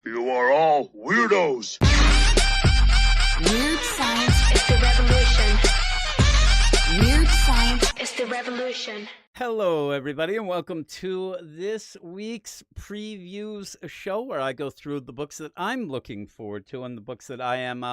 You are all weirdos. Weird science is the revolution. Weird science is the revolution. Hello, everybody, and welcome to this week's previews show where I go through the books that I'm looking forward to and the books that I am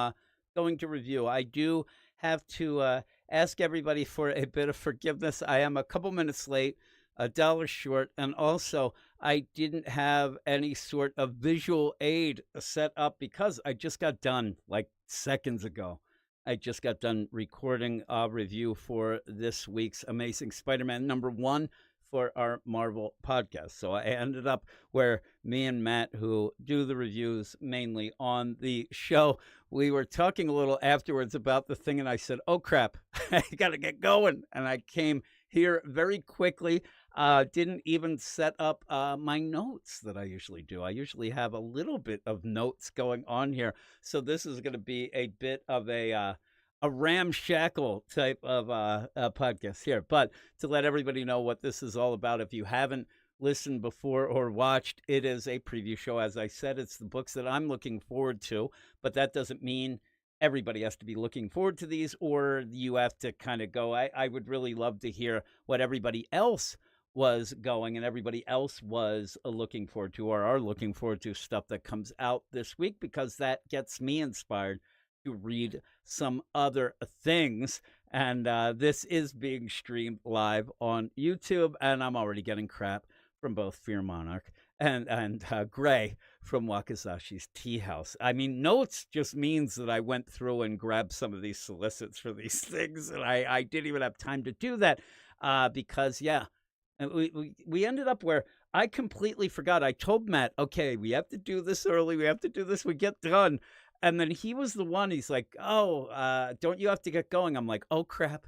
going to review. I do have to ask everybody for a bit of forgiveness. I am a couple minutes late, $1 short, and also I didn't have any sort of visual aid set up because I just got done like seconds ago. I just got done recording a review for this week's Amazing Spider-Man #1 for our Marvel podcast. So I ended up where me and Matt, who do the reviews mainly on the show, we were talking a little afterwards about the thing, and I said, oh, crap, I got to get going. And I came here very quickly. Didn't even set up my notes that I usually do. I usually have a little bit of notes going on here. So this is going to be a bit of a ramshackle type of podcast here. But to let everybody know what this is all about, if you haven't listened before or watched, it is a preview show. As I said, it's the books that I'm looking forward to, but that doesn't mean everybody has to be looking forward to these, or you have to kind of go, I would really love to hear what everybody else was going and everybody else was looking forward to or are looking forward to stuff that comes out this week, because that gets me inspired to read some other things. And this is being streamed live on YouTube, and I'm already getting crap from both Fear Monarch and Gray from Wakazashi's Tea House. I mean, notes just means that I went through and grabbed some of these solicits for these things, and I didn't even have time to do that because, yeah, we ended up where I completely forgot. I told Matt, okay, we have to do this early. We have to do this. We get done. And then he was the one, he's like, oh, don't you have to get going? I'm like, oh, crap.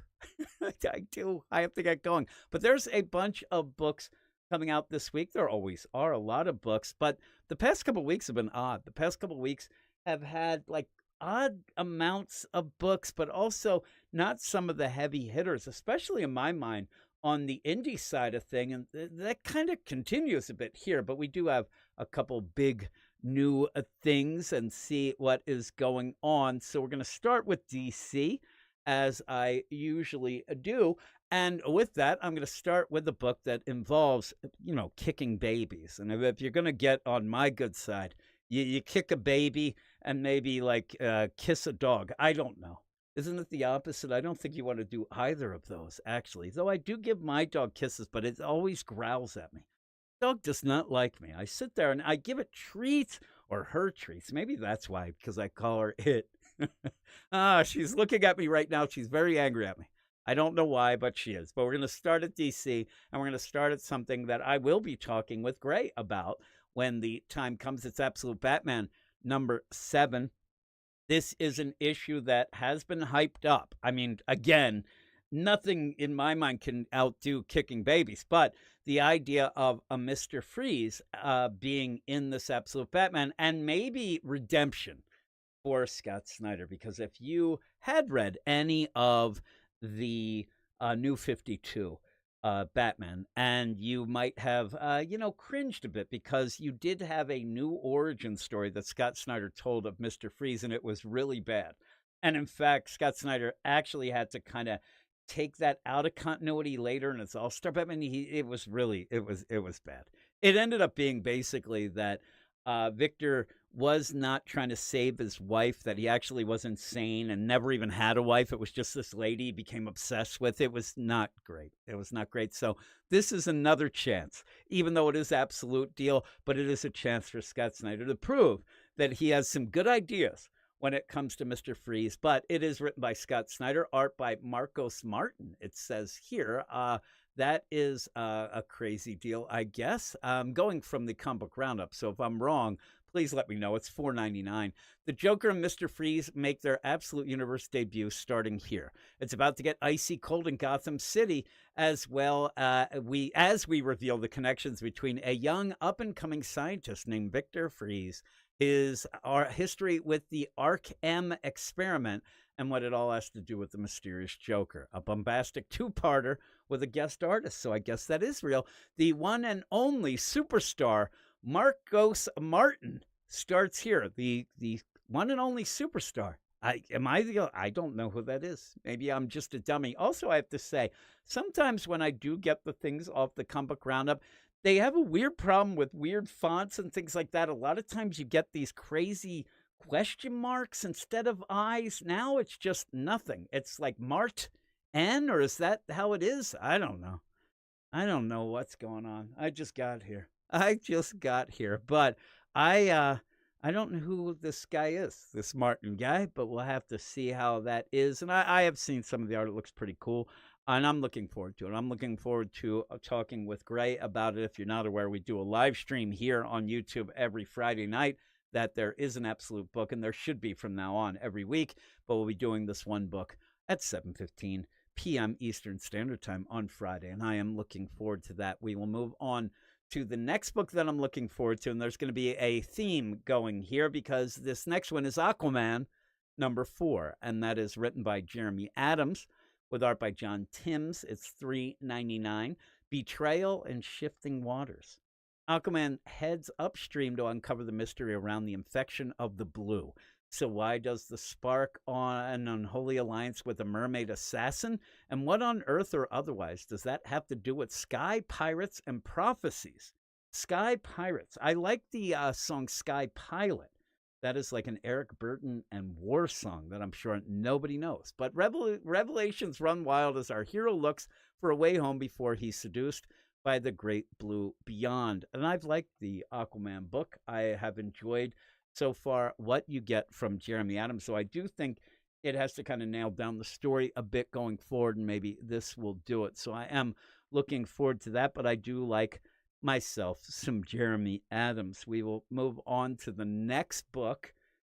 I do. I have to get going. But there's a bunch of books coming out this week. There always are a lot of books, but the past couple of weeks have been odd. The past couple of weeks have had like odd amounts of books, but also not some of the heavy hitters, especially in my mind on the indie side of thing. And that kind of continues a bit here, but we do have a couple big new things and see what is going on. So we're going to start with DC, as I usually do. And with that, I'm going to start with a book that involves, kicking babies. And if you're going to get on my good side, you kick a baby and maybe like kiss a dog. I don't know. Isn't it the opposite? I don't think you want to do either of those, actually. Though I do give my dog kisses, but it always growls at me. Dog does not like me. I sit there and I give it treats, or her treats. Maybe that's why, because I call her it. She's looking at me right now. She's very angry at me. I don't know why, but she is. But we're going to start at DC, and we're going to start at something that I will be talking with Gray about when the time comes. It's Absolute Batman #7. This is an issue that has been hyped up. I mean, again, nothing in my mind can outdo kicking babies, but the idea of a Mr. Freeze being in this Absolute Batman, and maybe redemption for Scott Snyder, because if you had read any of the New 52 Batman, and you might have, cringed a bit, because you did have a new origin story that Scott Snyder told of Mr. Freeze, and it was really bad. And in fact, Scott Snyder actually had to kind of take that out of continuity later in his All-Star Batman. It was bad. It ended up being basically that Victor was not trying to save his wife, that he actually was insane and never even had a wife. It was just this lady he became obsessed with. It was not great. So this is another chance, even though it is absolute deal, but it is a chance for Scott Snyder to prove that he has some good ideas when it comes to Mr. Freeze. But it is written by Scott Snyder, art by Marcos Martin, it says here. That is a crazy deal, I guess. Going from the Comic Book Roundup, so if I'm wrong, please let me know. It's $4.99. The Joker and Mr. Freeze make their Absolute Universe debut starting here. It's about to get icy cold in Gotham City, as well as we reveal the connections between a young up-and-coming scientist named Victor Freeze, our history with the Arkham experiment, and what it all has to do with the mysterious Joker. A bombastic two-parter with a guest artist, so I guess that is real. The one and only superstar Marcos Martin starts here. The one and only superstar. I don't know who that is. Maybe I'm just a dummy. Also, I have to say, sometimes when I do get the things off the Comic Book Roundup, they have a weird problem with weird fonts and things like that. A lot of times you get these crazy question marks instead of eyes. Now it's just nothing. It's like marked N, or is that how it is? I don't know. I don't know what's going on. I just got here. But I don't know who this guy is, this Martin guy, but we'll have to see how that is. And I have seen some of the art. It looks pretty cool. And I'm looking forward to it. I'm looking forward to talking with Gray about it. If you're not aware, we do a live stream here on YouTube every Friday night. That there is an absolute book, and there should be from now on every week. But we'll be doing this one book at 7:15 p.m. Eastern Standard Time on Friday, and I am looking forward to that. We will move on to the next book that I'm looking forward to, and there's going to be a theme going here because this next one is Aquaman #4, and that is written by Jeremy Adams with art by John Timms. It's $3.99. Betrayal in Shifting Waters. Aquaman heads upstream to uncover the mystery around the infection of the blue. So why does the spark on an unholy alliance with a mermaid assassin? And what on earth or otherwise does that have to do with sky pirates and prophecies? Sky Pirates. I like the song Sky Pilot. That is like an Eric Burden and War song that I'm sure nobody knows. But revelations run wild as our hero looks for a way home before he's seduced by the great blue beyond. And I've liked the Aquaman book. I have enjoyed so far what you get from Jeremy Adams. So I do think it has to kind of nail down the story a bit going forward, and maybe this will do it. So I am looking forward to that, but I do like myself some Jeremy Adams. We will move on to the next book.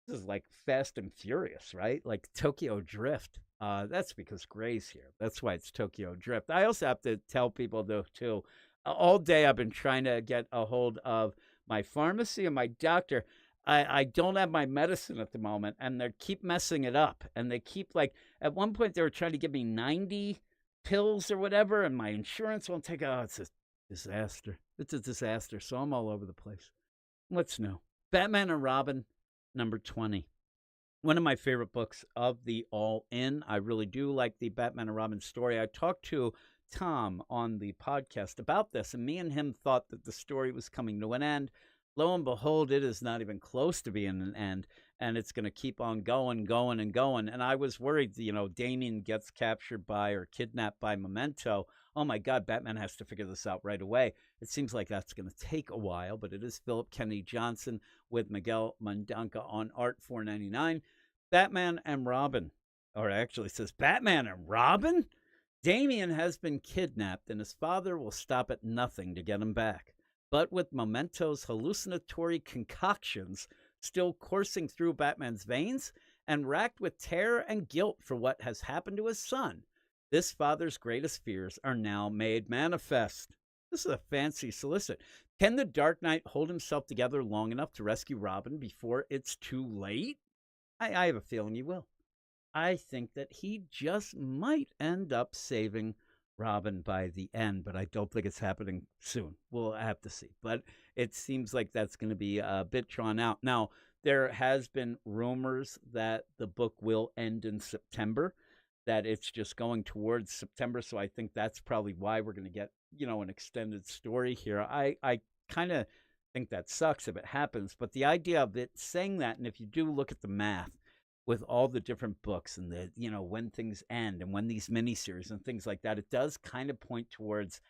This is like Fast and Furious, right? Like Tokyo Drift. That's because Gray's here. That's why it's Tokyo Drift. I also have to tell people, though, too, all day I've been trying to get a hold of my pharmacy and my doctor. I don't have my medicine at the moment, and they keep messing it up. And they keep, like, at one point they were trying to give me 90 pills or whatever, and my insurance won't take it. Oh, it's a disaster. It's a disaster. So I'm all over the place. What's new? Batman and Robin, #20. One of my favorite books of the All In. I really do like the Batman and Robin story. I talked to Tom on the podcast about this, and me and him thought that the story was coming to an end. Lo and behold, it is not even close to being an end, and it's going to keep on going. And I was worried, Damian gets captured by or kidnapped by Memento. Oh my God, Batman has to figure this out right away. It seems like that's going to take a while, but it is Philip Kennedy Johnson with Miguel Mandanca on art, $4.99. Batman and Robin, or actually it says Batman and Robin? Damian has been kidnapped, and his father will stop at nothing to get him back. But with Memento's hallucinatory concoctions still coursing through Batman's veins, and racked with terror and guilt for what has happened to his son, this father's greatest fears are now made manifest. This is a fancy solicit. Can the Dark Knight hold himself together long enough to rescue Robin before it's too late? I have a feeling he will. I think that he just might end up saving Robin by the end, but I don't think it's happening soon. We'll have to see. But it seems like that's going to be a bit drawn out. Now, there has been rumors that the book will end in September, that it's just going towards September. So I think that's probably why we're going to get, an extended story here. I kind of think that sucks if it happens, but the idea of it saying that, and if you do look at the math with all the different books and the, when things end and when these miniseries and things like that, it does kind of point towards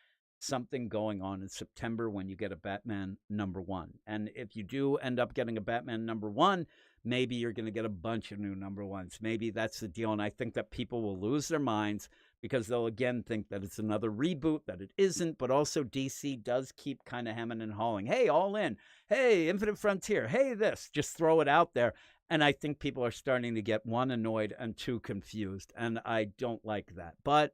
something going on in September when you get a Batman #1. And if you do end up getting a Batman #1, maybe you're going to get a bunch of new #1s. Maybe that's the deal. And I think that people will lose their minds because they'll again think that it's another reboot, that it isn't. But also DC does keep kind of hemming and hawing. Hey, All In. Hey, Infinite Frontier. Hey, this. Just throw it out there. And I think people are starting to get, 1, annoyed, and 2, confused. And I don't like that. But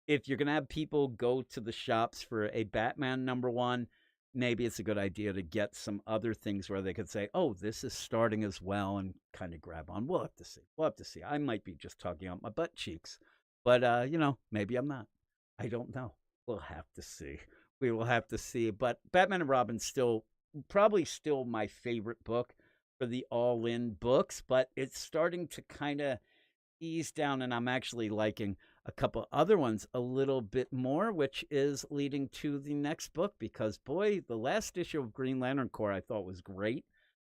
if you're going to have people go to the shops for a Batman #1, maybe it's a good idea to get some other things where they could say, oh, this is starting as well, and kind of grab on. We'll have to see. I might be just talking out my butt cheeks. But, maybe I'm not. I don't know. We'll have to see. We will have to see. But Batman and Robin probably still my favorite book for the all-in books, but it's starting to kind of ease down, and I'm actually liking a couple other ones a little bit more, which is leading to the next book because, boy, the last issue of Green Lantern Corps I thought was great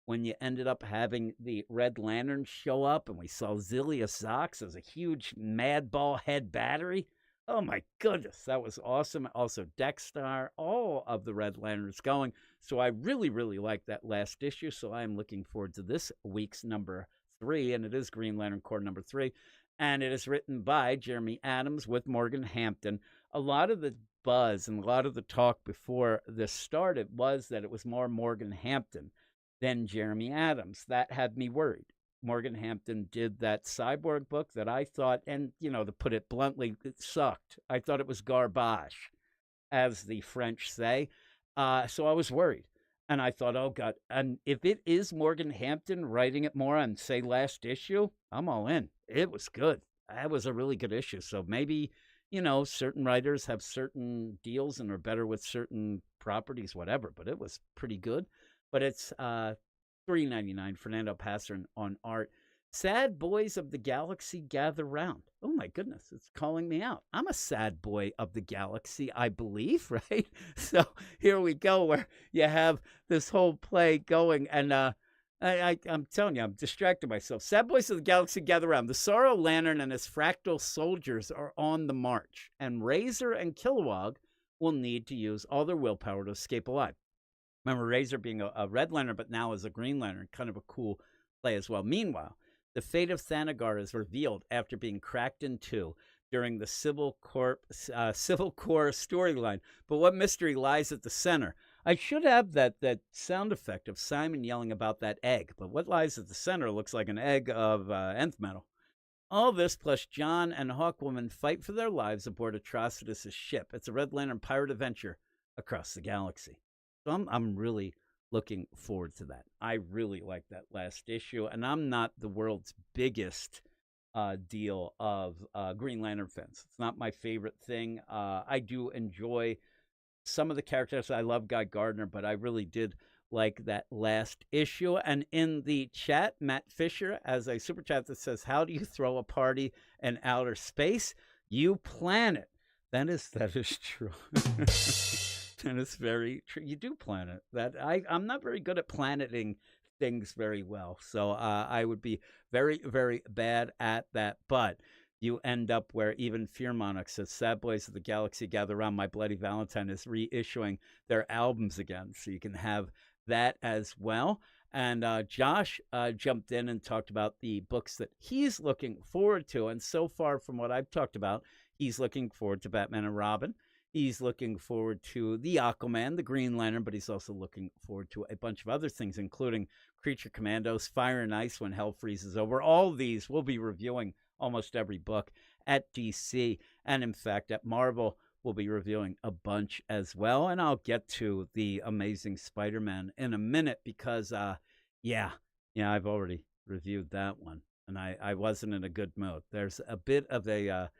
when you ended up having the Red Lantern show up and we saw Zilia Zox as a huge mad ball head battery. Oh my goodness, that was awesome. Also, Dexter, all of the Red Lanterns going. So I really, really like that last issue. So I am looking forward to this week's number 3, and it is Green Lantern Corps number 3. And it is written by Jeremy Adams with Morgan Hampton. A lot of the buzz and a lot of the talk before this started was that it was more Morgan Hampton than Jeremy Adams. That had me worried. Morgan Hampton did that Cyborg book that I thought, and, to put it bluntly, it sucked. I thought it was garbage, as the French say. So I was worried. And I thought, oh, God. And if it is Morgan Hampton writing it more on, say, last issue, I'm all in. It was good. That was a really good issue. So maybe, certain writers have certain deals and are better with certain properties, whatever. But it was pretty good. But it's $3.99, Fernando Pasarin on art. Sad boys of the galaxy gather round. Oh my goodness, it's calling me out. I'm a sad boy of the galaxy, I believe, right? So here we go, where you have this whole play going, and I'm telling you, I'm distracting myself. Sad boys of the galaxy gather round. The Sorrow Lantern and his fractal soldiers are on the march, and Razor and Kilowog will need to use all their willpower to escape alive. Remember, Razor being a Red Lantern, but now as a Green Lantern, kind of a cool play as well. Meanwhile, the fate of Thanagar is revealed after being cracked in two during the Civil Corps storyline. But what mystery lies at the center? I should have that sound effect of Simon yelling about that egg, but what lies at the center looks like an egg of nth metal. All this plus John and Hawkwoman fight for their lives aboard Atrocitus' ship. It's a Red Lantern pirate adventure across the galaxy. So I'm really looking forward to that. I really like that last issue, and I'm not the world's biggest deal of Green Lantern fans. It's not my favorite thing. I do enjoy some of the characters. I love Guy Gardner, but I really did like that last issue. And in the chat, Matt Fisher has a super chat that says, how do you throw a party in outer space? You plan it. That is true. That is very true. You do plan it. That I'm not very good at planning things very well. So I would be very, very bad at that. But you end up where even Fear Monarch says, Sad Boys of the Galaxy Gather Around, My Bloody Valentine is reissuing their albums again. So you can have that as well. And Josh jumped in and talked about the books that he's looking forward to. And so far from what I've talked about, he's looking forward to Batman and Robin. He's looking forward to the Aquaman, the Green Lantern, but he's also looking forward to a bunch of other things, including Creature Commandos, Fire and Ice When Hell Freezes Over. All of these we'll be reviewing almost every book at DC. And in fact, at Marvel, we'll be reviewing a bunch as well. And I'll get to the Amazing Spider-Man in a minute because, yeah, I've already reviewed that one. And I wasn't in a good mood. There's a bit of a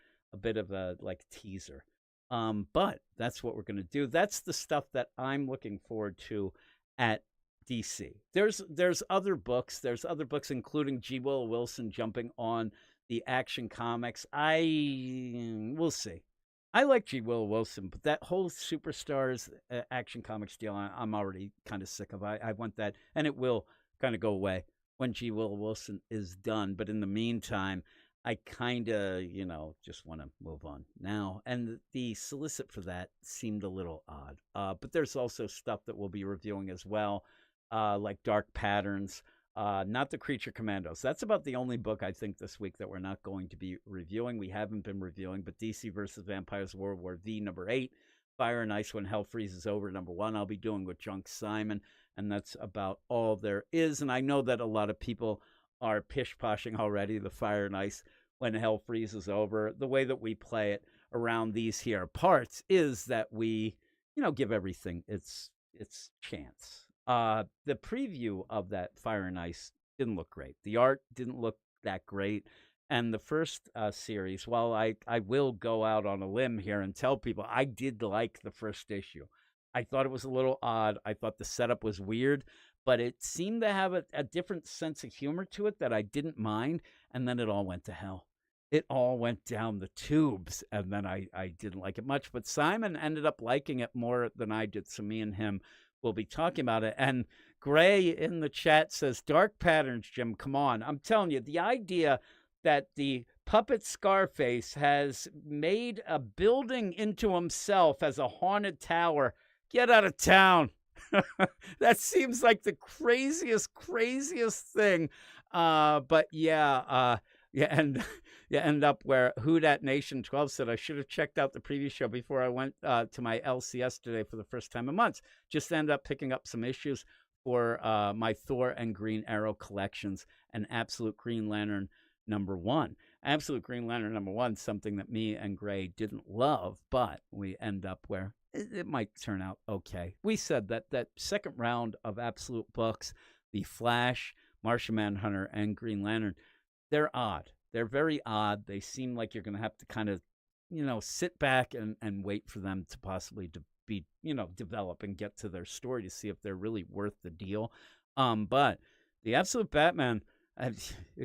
like teaser. But that's what we're going to do. That's the stuff that I'm looking forward to at DC. There's other books. There's other books, including G. Willow Wilson jumping on the Action Comics. We'll see. I like G. Willow Wilson, but that whole Superstars Action Comics deal, I'm already kind of sick of. I want that, and it will kind of go away when G. Willow Wilson is done. But in the meantime, I kind of, just want to move on now. And the solicit for that seemed a little odd. But there's also stuff that we'll be reviewing as well, like Dark Patterns, not the Creature Commandos. That's about the only book I think this week that we're not going to be reviewing. We haven't been reviewing, but DC versus Vampires World War V #8, Fire and Ice When Hell Freezes Over #1, I'll be doing with Junk Simon. And that's about all there is. And I know that a lot of people are pish-poshing already, the Fire and Ice When Hell Freezes Over. The way that we play it around these here parts is that we, give everything its chance. The preview of that Fire and Ice didn't look great. The art didn't look that great. And the first series, while I will go out on a limb here and tell people I did like the first issue. I thought it was a little odd. I thought the setup was weird. but it seemed to have a different sense of humor to it that I didn't mind, and then it all went to hell. It all went down the tubes, and then I didn't like it much, but Simon ended up liking it more than I did, so me and him will be talking about it. And Gray in the chat says, "Dark Patterns, Jim, come on." I'm telling you, the idea that the puppet Scarface has made a building into himself as a haunted tower, get out of town. That seems like the craziest thing. But yeah, yeah, and you end up where Who Dat Nation 12 said, "I should have checked out the previous show before I went to my LCS today for the first time in months. Just ended up picking up some issues for my Thor and Green Arrow collections and Absolute Green Lantern #1. Absolute Green Lantern #1, something that me and Gray didn't love, but we end up where it might turn out okay. We said that second round of Absolute books, the Flash, Martian Manhunter, and Green Lantern, they're odd. They're very odd. They seem like you're going to have to kind of, sit back and wait for them to possibly be, develop and get to their story to see if they're really worth the deal. But the Absolute Batman,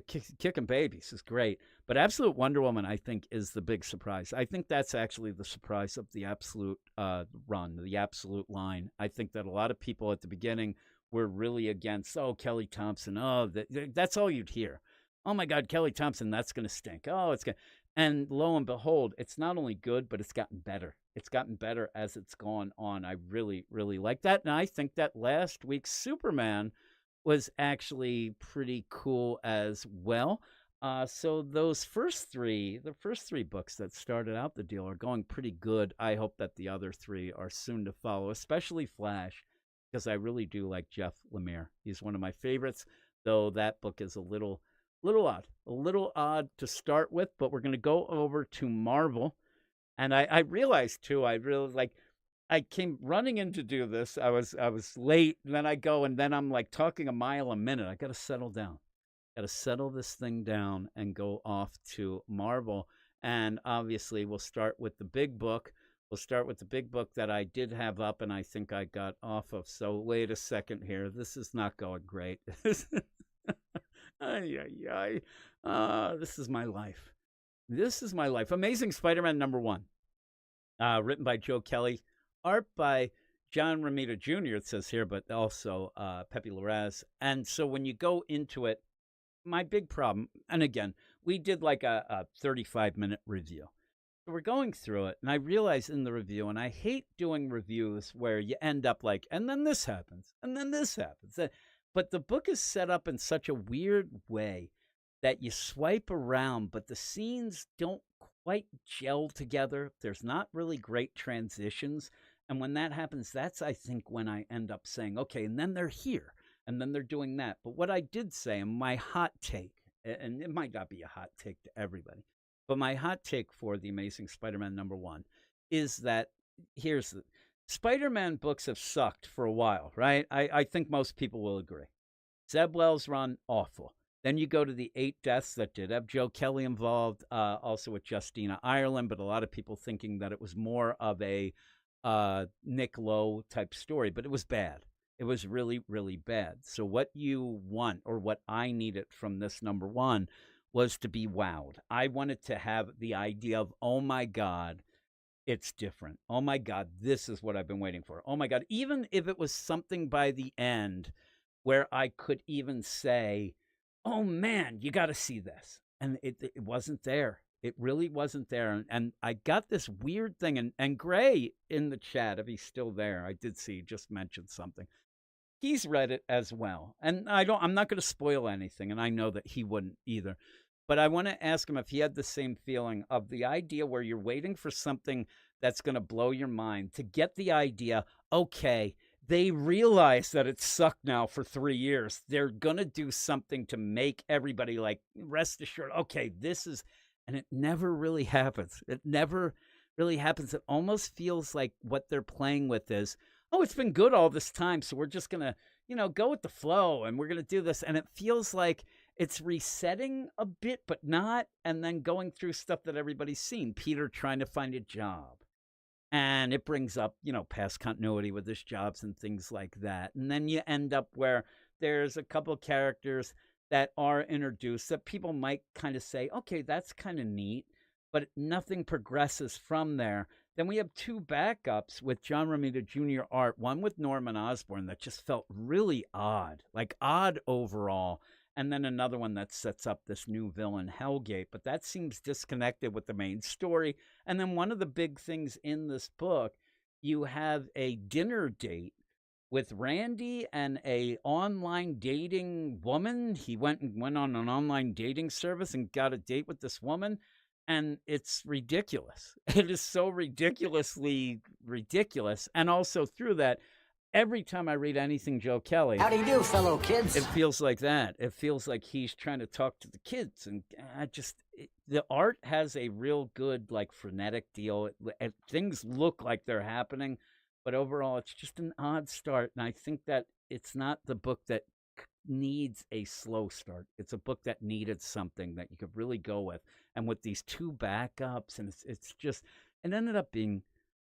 kicking babies is great. But Absolute Wonder Woman, I think, is the big surprise. I think that's actually the surprise of the Absolute run, the Absolute line. I think that a lot of people at the beginning were really against, Kelly Thompson. That's all you'd hear. Oh my God, Kelly Thompson, that's going to stink. And lo and behold, it's not only good, but it's gotten better. It's gotten better as it's gone on. I really, really like that. And I think that last week's Superman was actually pretty cool as well. So the first three books that started out the deal are going pretty good. I hope that the other three are soon to follow, especially Flash, because I really do like Jeff Lemire. He's one of my favorites, though that book is a little odd to start with, but we're going to go over to Marvel. And I realized too, I came running in to do this. I was late, and then I go, and then I'm like talking a mile a minute. I got to settle down. Got to settle this thing down and go off to Marvel. And obviously, we'll start with the big book. We'll start with the big book that I did have up, and I think I got off of. So wait a second here. This is not going great. This is my life. This is my life. Amazing Spider-Man #1. Written by Joe Kelly. Art by John Romita Jr., it says here, but also Pepe Larraz. And so when you go into it, my big problem, and again, we did like a 35-minute review. So we're going through it, and I realize in the review, and I hate doing reviews where you end up like, and then this happens, and then this happens. But the book is set up in such a weird way that you swipe around, but the scenes don't quite gel together. There's not really great transitions. And when that happens, that's, I think, when I end up saying, okay, and then they're here, and then they're doing that. But what I did say, and my hot take, and it might not be a hot take to everybody, but my hot take for The Amazing Spider-Man #1 is that Spider-Man books have sucked for a while, right? I think most people will agree. Zeb Wells' run, awful. Then you go to the 8 Deaths that did have Joe Kelly involved, also with Justina Ireland, but a lot of people thinking that it was more of a Nick Lowe type story, but it was bad. It was really, really bad. So what you want, or what I needed from this #1, was to be wowed. I wanted to have the idea of, oh my God, it's different. Oh my God, this is what I've been waiting for. Oh my God, even if it was something by the end where I could even say, oh man, you got to see this. And it wasn't there. It really wasn't there. And I got this weird thing. And Gray in the chat, if he's still there, I did see he just mentioned something. He's read it as well. And I'm not going to spoil anything. And I know that he wouldn't either. But I want to ask him if he had the same feeling of the idea where you're waiting for something that's going to blow your mind to get the idea, okay, they realize that it sucked now for 3 years. They're going to do something to make everybody like, rest assured, okay, this is, and it never really happens. It never really happens. It almost feels like what they're playing with is, oh, it's been good all this time, so we're just going to, go with the flow, and we're going to do this. And it feels like it's resetting a bit, but not, and then going through stuff that everybody's seen. Peter trying to find a job. and it brings up, past continuity with his jobs and things like that. And then you end up where there's a couple characters that are introduced that people might kind of say, okay, that's kind of neat, but nothing progresses from there. Then we have two backups with John Romita Jr. art, one with Norman Osborn that just felt really odd, like odd overall. And then another one that sets up this new villain, Hellgate, but that seems disconnected with the main story. And then one of the big things in this book, you have a dinner date with Randy and a online dating woman. He went on an online dating service and got a date with this woman, and it's ridiculous. It is so ridiculously ridiculous. And also through that, every time I read anything Joe Kelly, How do you do, fellow kids? it feels like that. It feels like he's trying to talk to the kids, and the art has a real good, like, frenetic deal. Things look like they're happening, but overall, it's just an odd start. And I think that it's not the book that needs a slow start. It's a book that needed something that you could really go with. And with these two backups, and it ended up being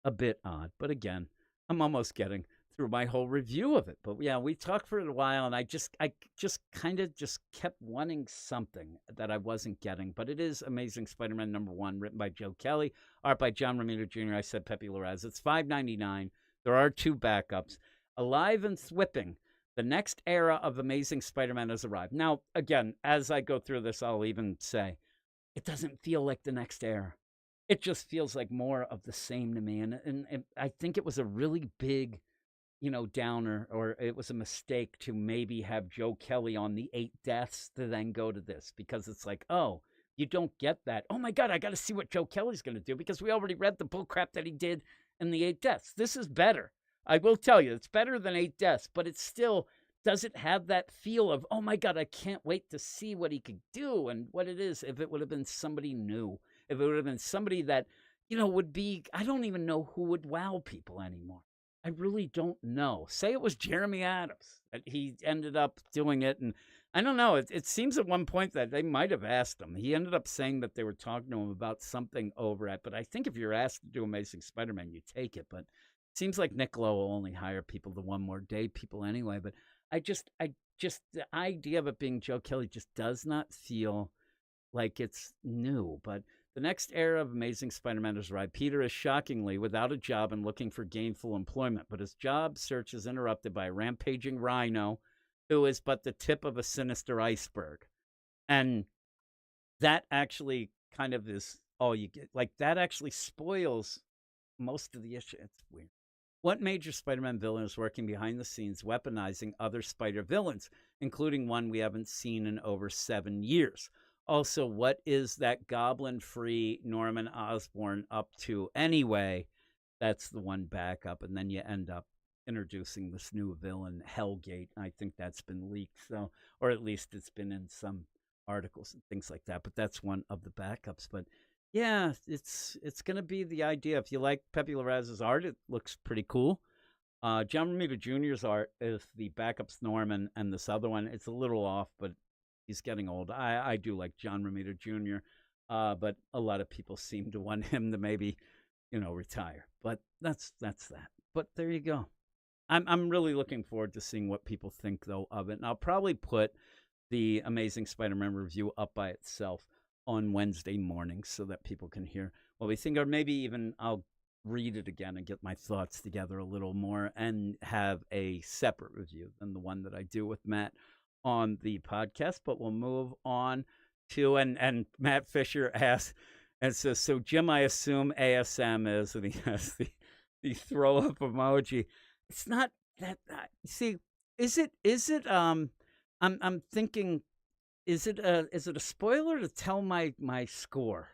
a bit odd. But again, I'm almost getting through my whole review of it. But yeah, we talked for a while, and I just kind of kept wanting something that I wasn't getting. But it is Amazing Spider-Man #1, written by Joe Kelly, art by John Romita Jr. I said Pepe Larraz. It's $5.99. There are two backups. Alive and Thwipping. The next era of Amazing Spider-Man has arrived. Now, again, as I go through this, I'll even say, it doesn't feel like the next era. It just feels like more of the same to me. And I think it was a really big, downer, or it was a mistake to maybe have Joe Kelly on the 8 Deaths to then go to this, because it's like, oh, you don't get that. Oh my God, I got to see what Joe Kelly's going to do, because we already read the bullcrap that he did in the 8 Deaths. This is better. I will tell you, it's better than 8 Deaths, but it still doesn't have that feel of, oh my God, I can't wait to see what he could do and what it is. If it would have been somebody new, if it would have been somebody that, would be, I don't even know who would wow people anymore. I really don't know. Say it was Jeremy Adams, that he ended up doing it. And I don't know. It seems at one point that they might have asked him. He ended up saying that they were talking to him about something over at, but I think if you're asked to do Amazing Spider-Man, you take it. But it seems like Nick Lowe will only hire people, the One More Day people anyway. But I just, the idea of it being Joe Kelly just does not feel like it's new. But the next era of Amazing Spider-Man has arrived. Peter is shockingly without a job and looking for gainful employment, but his job search is interrupted by a rampaging rhino who is but the tip of a sinister iceberg. And that actually kind of is all you get. Like, that actually spoils most of the issue. It's weird. What major Spider-Man villain is working behind the scenes weaponizing other Spider villains, including one we haven't seen in over 7 years? Also, what is that goblin-free Norman Osborn up to anyway? That's the one backup. And then you end up introducing this new villain, Hellgate. I think that's been leaked, so, or at least it's been in some articles and things like that. But that's one of the backups. But yeah, it's going to be the idea. If you like Pepe Larraz's art, it looks pretty cool. John Romita Jr.'s art is the backups Norman, and this other one, it's a little off, but he's getting old. I do like John Romita Jr., but a lot of people seem to want him to maybe, retire. But that's that. But there you go. I'm really looking forward to seeing what people think, though, of it. And I'll probably put the Amazing Spider-Man review up by itself on Wednesday mornings so that people can hear what we think, or maybe even I'll read it again and get my thoughts together a little more and have a separate review than the one that I do with Matt on the podcast. But we'll move on to, and Matt Fisher asks, and says, so Jim, I assume ASM is, and he has the throw up emoji. It's not that, see, is it, I'm thinking, is it a spoiler to tell my score?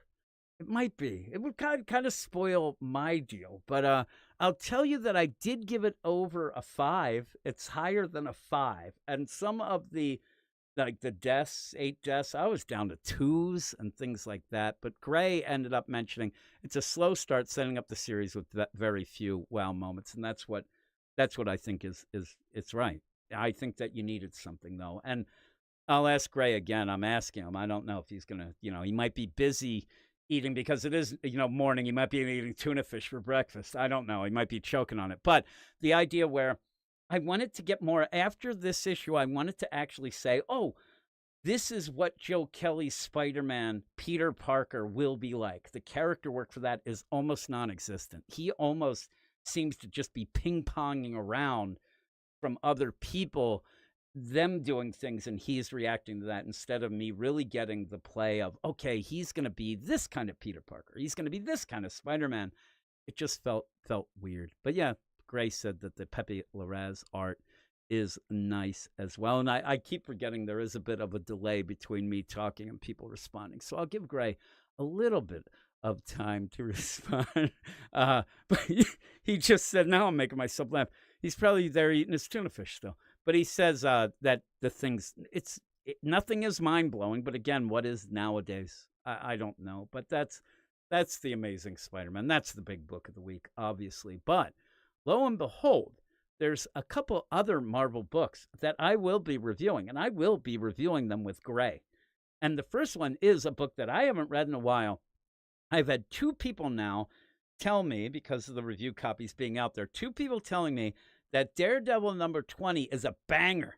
It might be. It would kind of spoil my deal. But I'll tell you that I did give it over a 5. It's higher than a 5. And some of the deaths, 8 deaths, I was down to 2s and things like that. But Gray ended up mentioning it's a slow start setting up the series with very few wow moments. And that's what I think is it's right. I think that you needed something, though. And I'll ask Gray again. I'm asking him. I don't know if he's going to, he might be busy eating, because it is, morning. He might be eating tuna fish for breakfast. I don't know. He might be choking on it. But the idea where I wanted to get more after this issue, I wanted to actually say, oh, this is what Joe Kelly's Spider-Man, Peter Parker, will be like. The character work for that is almost non-existent. He almost seems to just be ping-ponging around from other people, them doing things, and he's reacting to that, instead of me really getting the play of, okay, he's going to be this kind of Peter Parker. He's going to be this kind of Spider-Man. It just felt weird. But yeah, Gray said that the Pepe Larraz art is nice as well. And I keep forgetting there is a bit of a delay between me talking and people responding. So I'll give Gray a little bit of time to respond. But he just said, now I'm making myself laugh. He's probably there eating his tuna fish still. But he says that the things, nothing is mind-blowing. But again, what is nowadays? I don't know. But that's the Amazing Spider-Man. That's the big book of the week, obviously. But lo and behold, there's a couple other Marvel books that I will be reviewing, and I will be reviewing them with Gray. And the first one is a book that I haven't read in a while. I've had two people now tell me, because of the review copies being out there, two people telling me that Daredevil number 20 is a banger.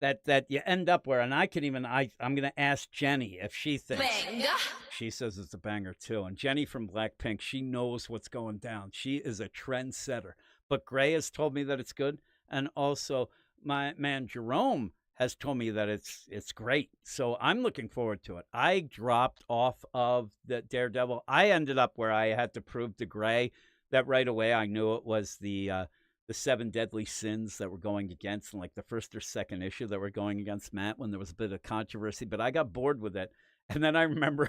That you end up where, and I'm going to ask Jenny if she thinks. Banger. She says it's a banger too. And Jenny from Blackpink, she knows what's going down. She is a trendsetter. But Gray has told me that it's good. And also my man Jerome has told me that it's great. So I'm looking forward to it. I dropped off of the Daredevil. I ended up where I had to prove to Gray that right away I knew it was the 7 deadly sins that were going against, in like the first or second issue that were going against Matt, when there was a bit of controversy. But I got bored with it. And then I remember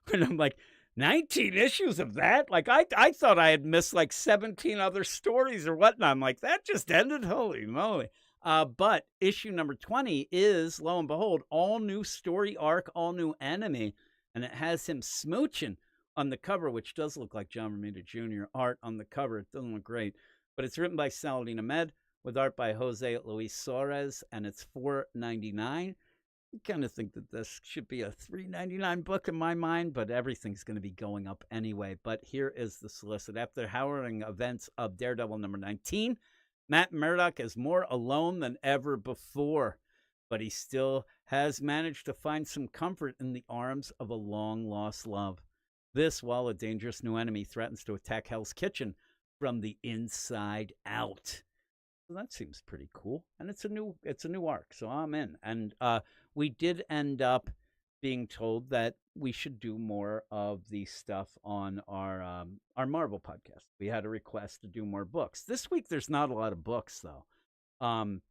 when I'm like, 19 issues of that? Like, I thought I had missed like 17 other stories or whatnot. I'm like, that just ended? Holy moly. But issue number 20 is, lo and behold, all new story arc, all new enemy. And it has him smooching on the cover, which does look like John Romita Jr. art on the cover. It doesn't look great. But it's written by Saladin Ahmed with art by Jose Luis Suarez, and it's $4.99. I kind of think that this should be a $3.99 book in my mind, but everything's going to be going up anyway. But here is the solicit. After the harrowing events of Daredevil number 19, Matt Murdock is more alone than ever before, but he still has managed to find some comfort in the arms of a long-lost love. This while a dangerous new enemy threatens to attack Hell's Kitchen from the inside out. So that seems pretty cool, and it's a new arc, so I'm in. And we did end up being told that we should do more of the stuff on our Marvel podcast. We had a request to do more books. This week there's not a lot of books though,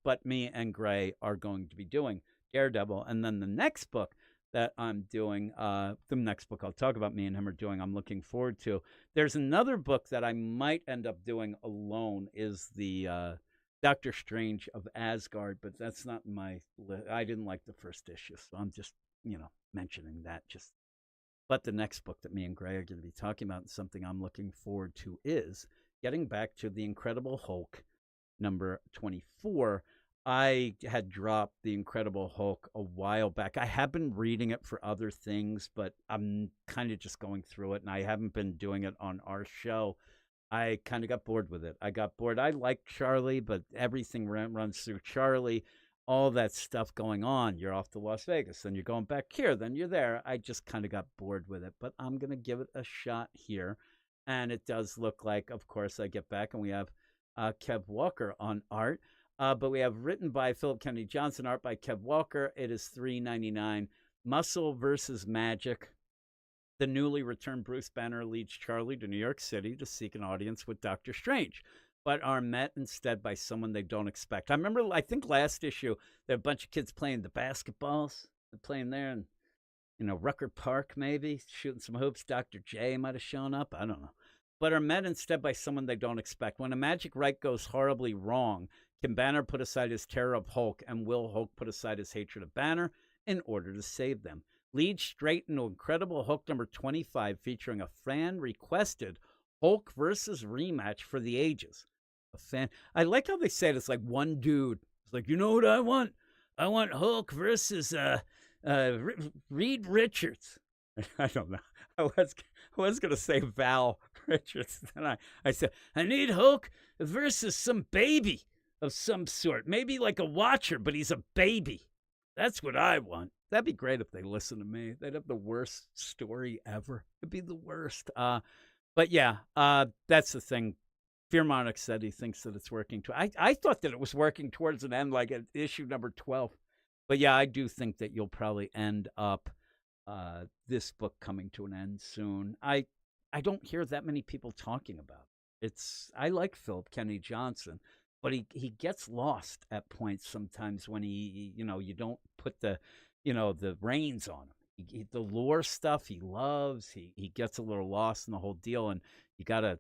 but me and Gray are going to be doing Daredevil, and then the next book that I'm doing, the next book I'll talk about, me and him are doing, I'm looking forward to. There's another book that I might end up doing alone, is the Doctor Strange of Asgard, but that's not my list. I didn't like the first issue, so I'm just, mentioning that. But the next book that me and Gray are going to be talking about, and something I'm looking forward to, is getting back to The Incredible Hulk number 24. I had dropped The Incredible Hulk a while back. I have been reading it for other things, but I'm kind of just going through it, and I haven't been doing it on our show. I kind of got bored with it. I got bored. I like Charlie, but everything runs through Charlie. All that stuff going on. You're off to Las Vegas, then you're going back here, then you're there. I just kind of got bored with it, but I'm going to give it a shot here. And it does look like, of course, I get back and we have Kev Walker on art. But we have written by Philip Kennedy Johnson, art by Kev Walker. It is $3.99. Muscle versus Magic. The newly returned Bruce Banner leads Charlie to New York City to seek an audience with Doctor Strange, but are met instead by someone they don't expect. I think last issue, there were a bunch of kids playing the basketballs. They're playing there in, Rucker Park, maybe, shooting some hoops. Dr. J might have shown up. I don't know. But are met instead by someone they don't expect. When a magic rite goes horribly wrong, can Banner put aside his terror of Hulk, and will Hulk put aside his hatred of Banner in order to save them? Lead straight into Incredible Hulk number 25, featuring a fan-requested Hulk versus rematch for the ages. I like how they say it. It's like one dude. It's like, you know what I want? I want Hulk versus Reed Richards. I don't know. I was going to say Val Richards. Then I said, I need Hulk versus some baby of some sort. Maybe like a watcher, but he's a baby. That's what I want. That'd be great if they listen to me. They'd have the worst story ever. It'd be the worst. But yeah, that's the thing. Fearmonic said he thinks that it's working. I thought that it was working towards an end, like at issue number 12. But yeah, I do think that you'll probably end up this book coming to an end soon. I don't hear that many people talking about it. I like Philip Kennedy Johnson, but he gets lost at points sometimes when you don't put the reins on him. The lore stuff he loves, he gets a little lost in the whole deal, and you gotta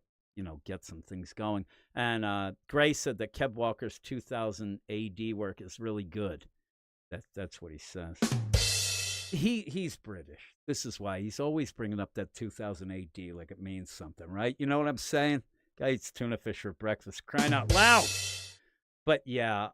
get some things going. And Gray said that Kev Walker's 2000 AD work is really good. That's what he says. He's British. This is why he's always bringing up that 2000 AD like it means something, right? You know what I'm saying? Guy eats tuna fish for breakfast, crying out loud. But yeah,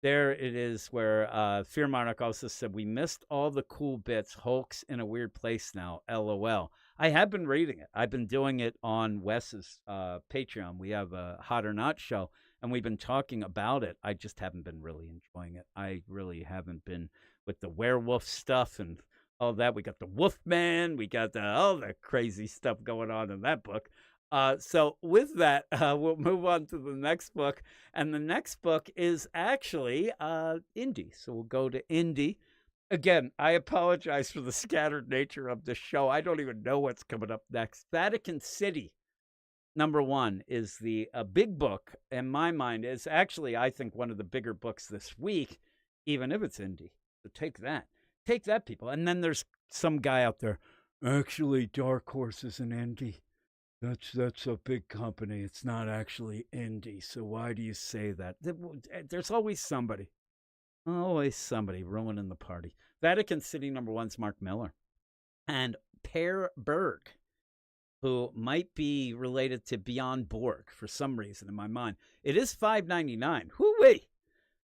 there it is where Fear Monarch also said, we missed all the cool bits. Hulk's in a weird place now, LOL. I have been reading it. I've been doing it on Wes's Patreon. We have a Hot or Not show, and we've been talking about it. I just haven't been really enjoying it. I really haven't been with the werewolf stuff and all that. We got the Wolfman. We got all the crazy stuff going on in that book. So with that, we'll move on to the next book. And the next book is actually Indy. So we'll go to Indy. Again, I apologize for the scattered nature of the show. I don't even know what's coming up next. Vatican City, #1, is the big book. In my mind, is actually, I think, one of the bigger books this week, even if it's Indy. So take that. Take that, people. And then there's some guy out there, actually, Dark Horse is an Indy. That's a big company. It's not actually Indy. So why do you say that? There's always somebody ruining the party. Vatican City #1's Mark Millar. And Per Berg, who might be related to Beyond Borg for some reason in my mind. It is $5.99. Hoo-wee!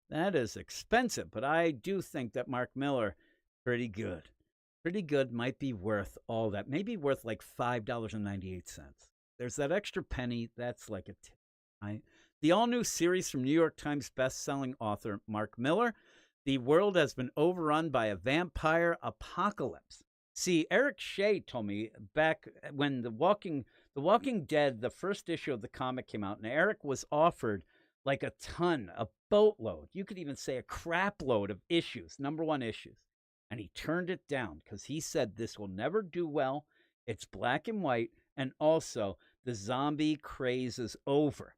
That is expensive, but I do think that Mark Millar, pretty good. Pretty good, might be worth all that. Maybe worth like $5.98. There's that extra penny. That's like a tip, right? The all-new series from New York Times best-selling author Mark Millar. The world has been overrun by a vampire apocalypse. See, Eric Shea told me back when The Walking Dead, the first issue of the comic came out, and Eric was offered like a ton, a boatload. You could even say a crap load of issues, #1 issues. And he turned it down because he said this will never do well. It's black and white. And also, the zombie craze is over.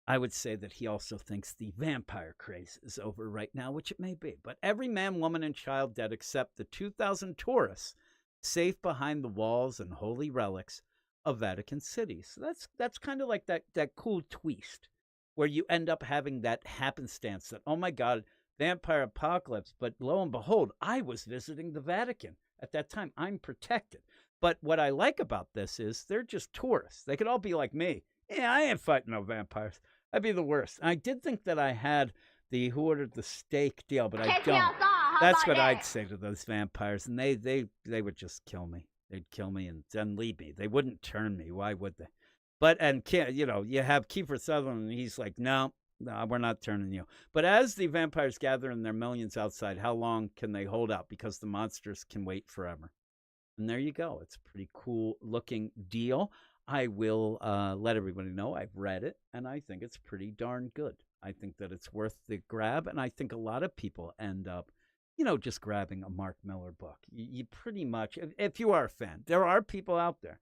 I would say that he also thinks the vampire craze is over right now, which it may be. But every man, woman, and child dead except the 2,000 tourists safe behind the walls and holy relics of Vatican City. So that's kind of like that cool twist where you end up having that happenstance that, oh my God, vampire apocalypse, but lo and behold, I was visiting the Vatican at that time. I'm protected. But what I like about this is they're just tourists. They could all be like me. Yeah, I ain't fighting no vampires. I'd be the worst. And I did think that I had the Who Ordered the Steak deal, but I don't. That's what I'd say to those vampires, and they would just kill me. They'd kill me and then leave me. They wouldn't turn me. Why would they? But you have Kiefer Sutherland, and he's like, no, we're not turning you. But as the vampires gather in their millions outside, how long can they hold out? Because the monsters can wait forever. And there you go. It's a pretty cool looking deal. I will let everybody know I've read it, and I think it's pretty darn good. I think that it's worth the grab, and I think a lot of people end up, just grabbing a Mark Millar book. You pretty much, if you are a fan, there are people out there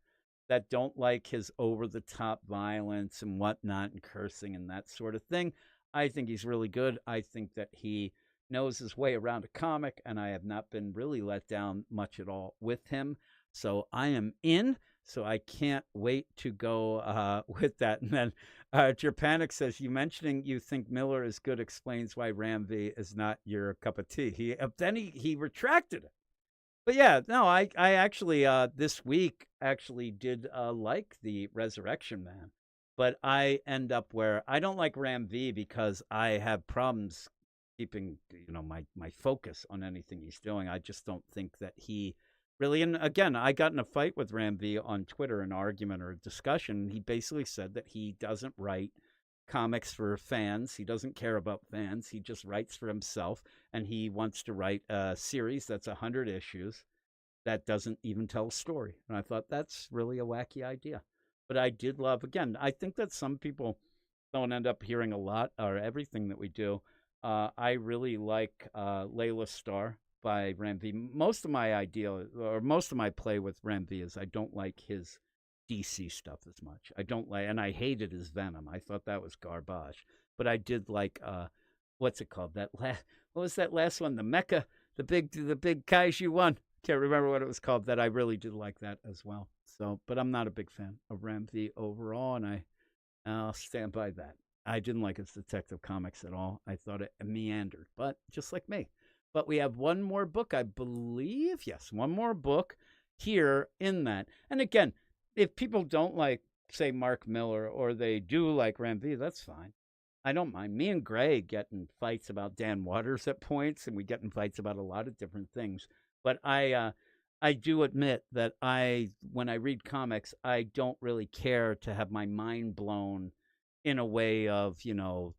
that don't like his over-the-top violence and whatnot and cursing and that sort of thing. I think he's really good. I think that he knows his way around a comic, and I have not been really let down much at all with him. So I am in. So I can't wait to go with that. And then Japanic says, you mentioning you think Millar is good explains why Ram V is not your cup of tea. Then he retracted it. But yeah, no, I actually this week actually did like the Resurrection Man. But I end up where I don't like Ram V because I have problems keeping my focus on anything he's doing. I just don't think that he Really, and again, I got in a fight with Ram V on Twitter, an argument or a discussion. He basically said that he doesn't write comics for fans. He doesn't care about fans. He just writes for himself, and he wants to write a series that's 100 issues that doesn't even tell a story. And I thought that's really a wacky idea. But I did love, again, I think that some people don't end up hearing a lot or everything that we do. I really like Layla Starr by Ram V. Most of my idea or most of my play with Ram V is I don't like his DC stuff as much. I don't like, and I hated his Venom. I thought that was garbage. But I did like, what's it called? What was that last one? The Mecha, the big Kaiju one. Can't remember what it was called. That I really did like that as well. So, but I'm not a big fan of Ram V overall, and I'll stand by that. I didn't like his Detective Comics at all. I thought it meandered, but just like me. But we have one more book, I believe. Yes, one more book here in that. And again, if people don't like, say, Mark Miller, or they do like Ram V, that's fine. I don't mind. Me and Gray get in fights about Dan Waters at points, and we get in fights about a lot of different things. But I do admit that when I read comics, I don't really care to have my mind blown in a way of,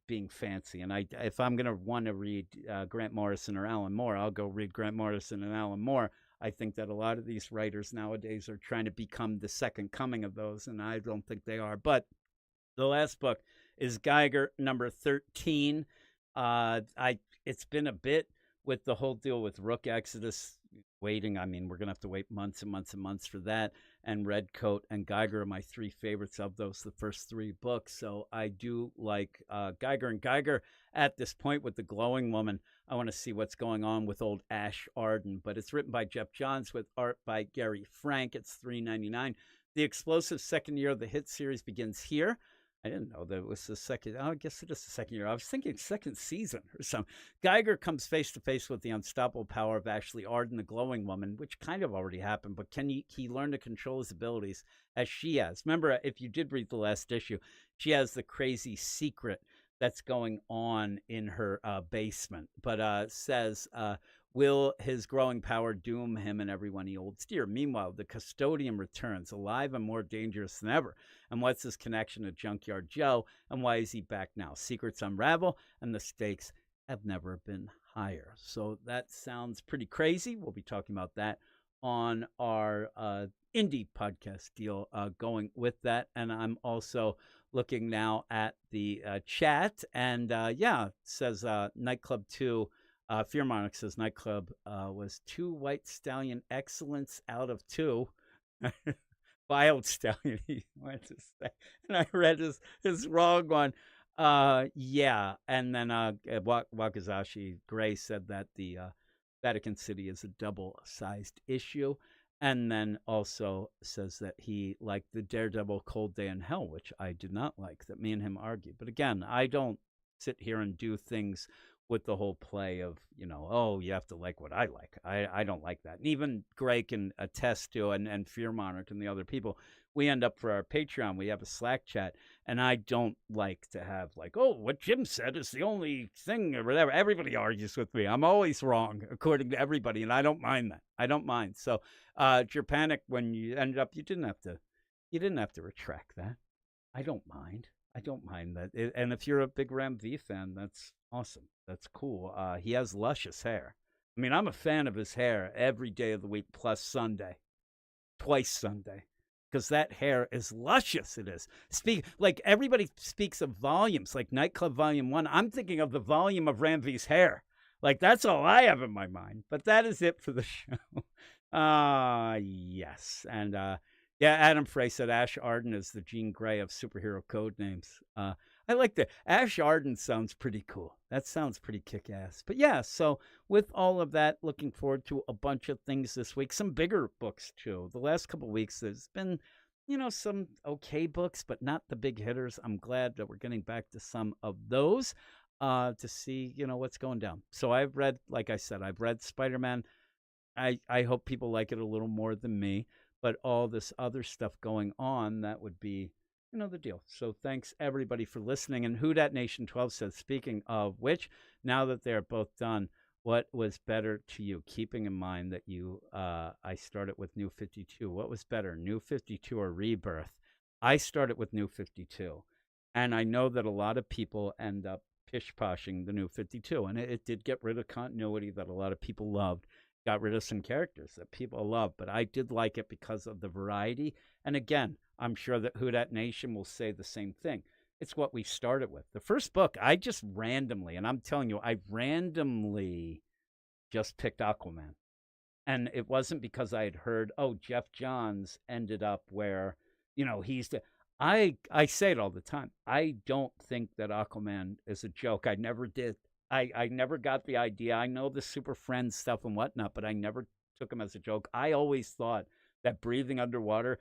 being fancy. And if I'm going to want to read Grant Morrison or Alan Moore, I'll go read Grant Morrison and Alan Moore. I think that a lot of these writers nowadays are trying to become the second coming of those, and I don't think they are. But the last book is Geiger number 13. It's been a bit with the whole deal with Rook Exodus waiting. I mean, we're going to have to wait months and months and months for that. And Redcoat and Geiger are my three favorites of those, the first three books. So I do like Geiger. And Geiger, at this point with The Glowing Woman, I want to see what's going on with old Ash Arden. But it's written by Jeff Johns with art by Gary Frank. It's $3.99. The explosive second year of the hit series begins here. I didn't know that it was the second. Oh, I guess it is the second year. I was thinking second season or something. Geiger comes face to face with the unstoppable power of Ashley Arden, the Glowing Woman, which kind of already happened. But can he learn to control his abilities as she has? Remember, if you did read the last issue, she has the crazy secret that's going on in her basement. But says, will his growing power doom him and everyone he holds dear? Meanwhile, the custodian returns, alive and more dangerous than ever. And what's his connection to Junkyard Joe? And why is he back now? Secrets unravel, and the stakes have never been higher. So that sounds pretty crazy. We'll be talking about that on our indie podcast deal going with that. And I'm also looking now at the chat. And it says Nightclub 2. Fearmonic says Nightclub was 2 White Stallion excellence out of 2. Wild Stallion, he went to say. And I read his wrong one. And then Wakazashi Gray said that the Vatican City is a double-sized issue. And then also says that he liked the Daredevil Cold Day in Hell, which I did not like, that me and him argued. But again, I don't sit here and do things with the whole play of, you have to like what I like. I don't like that. And even Gray can attest to, and Fear Monarch and the other people, we end up for our Patreon, we have a Slack chat, and I don't like to have what Jim said is the only thing or whatever. Everybody argues with me. I'm always wrong, according to everybody, and I don't mind that. I don't mind. So Japanic, when you ended up, you didn't have to retract that. I don't mind. I don't mind that. And if you're a big Ram V fan, that's awesome. That's cool. He has luscious hair. I mean, I'm a fan of his hair every day of the week, plus Sunday. Twice Sunday. Because that hair is luscious, it is. Everybody speaks of volumes, like Nightclub Volume 1. I'm thinking of the volume of Ram V's hair. That's all I have in my mind. But that is it for the show. Yes. And Adam Frey said Ash Arden is the Jean Grey of superhero code names. I like that. Ash Arden sounds pretty cool. That sounds pretty kick-ass. But yeah, so with all of that, looking forward to a bunch of things this week. Some bigger books, too. The last couple of weeks, there's been, some okay books, but not the big hitters. I'm glad that we're getting back to some of those to see, what's going down. So I've read, like I said, I've read Spider-Man. I hope people like it a little more than me. But all this other stuff going on, that would be, the deal. So thanks, everybody, for listening. And Who Dat Nation 12 says, speaking of which, now that they're both done, What was better to you, keeping in mind that I started with New 52? What was better, New 52 or Rebirth? I started with New 52. And I know that a lot of people end up pish-poshing the New 52. And it did get rid of continuity that a lot of people loved, got rid of some characters that people love. But I did like it because of the variety. And again, I'm sure that Who Dat Nation will say the same thing. It's what we started with. The first book, I just randomly, and I'm telling you, I randomly just picked Aquaman. And it wasn't because I had heard, oh, Jeff Johns ended up where, he's the. I say it all the time. I don't think that Aquaman is a joke. I never did. I never got the idea. I know the Super Friends stuff and whatnot, but I never took him as a joke. I always thought that breathing underwater,